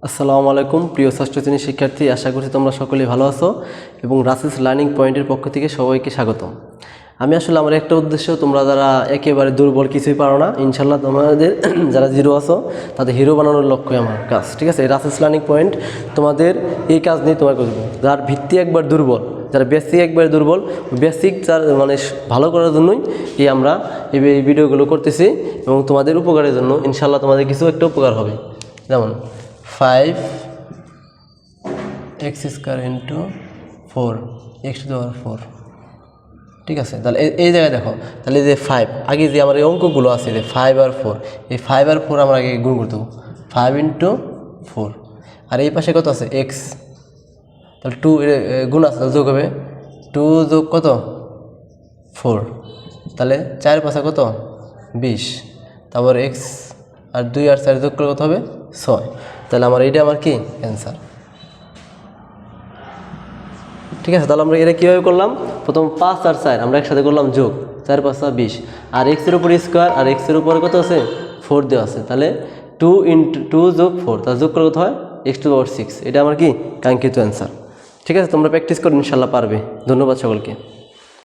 আসসালামু আলাইকুম প্রিয় ষষ্ঠ শ্রেণীর শিক্ষার্থী, আশা করছি তোমরা সকলেই ভালো আছো এবং রাসেলস লার্নিং পয়েন্টের পক্ষ থেকে সবাইকে স্বাগতম। আমি আসলে আমার একটা উদ্দেশ্য, তোমরা যারা একেবারে দুর্বল কিছুই পারো না, ইনশাল্লাহ তোমাদের যারা জিরো আছো তাদের হিরো বানানোর লক্ষ্যই আমার কাজ, ঠিক আছে? রাসেলস লার্নিং পয়েন্ট তোমাদের এই কাজ নিয়ে তোমার করবো। যার ভিত্তি একবার দুর্বল, যারা বেসিক একবারে দুর্বল, বেসিক যার মানে ভালো করার জন্যই আমরা এই ভিডিওগুলো করতেছি এবং তোমাদের উপকারের জন্য ইনশাল্লাহ তোমাদের কিছু একটা উপকার হবে। যেমন 5x² ইন্টু 4x⁴, ঠিক আছে? তাহলে এই জায়গায় দেখো, তাহলে যে 5 আগে যে আমার এই অঙ্কগুলো আছে, যে 5 আর 4, এই 5 আর 4 আমরা আগে গুণ করতে হবে, 5 ইন্টু 4, আর এই পাশে কত আছে x, তাহলে 2 গুণ আছে, তাহলে যোগ হবে 2 যোগ কত 4, তাহলে 4 পাশে কত 20, তারপর x আর 2 আর 4 যোগ করে কত হবে 6, তাহলে আমার এইটা আমার কি অ্যান্সার, ঠিক আছে? তাহলে আমরা এটা কীভাবে করলাম, প্রথম 5 আর 4 আমরা একসাথে করলাম যোগ, 4 5 20, আর এক্সের উপর স্কোয়ার, আর এক্সের উপরে কত আছে 4 দেওয়া আছে, তাহলে 2 ইন্টু 2 যোগ 4, তাহলে যোগ করে কত হয় x⁴, এটা আমার কি কাঙ্ক্ষিত অ্যান্সার, ঠিক আছে? তোমরা প্র্যাকটিস করো, ইনশাল্লাহ পারবে। ধন্যবাদ সকলকে।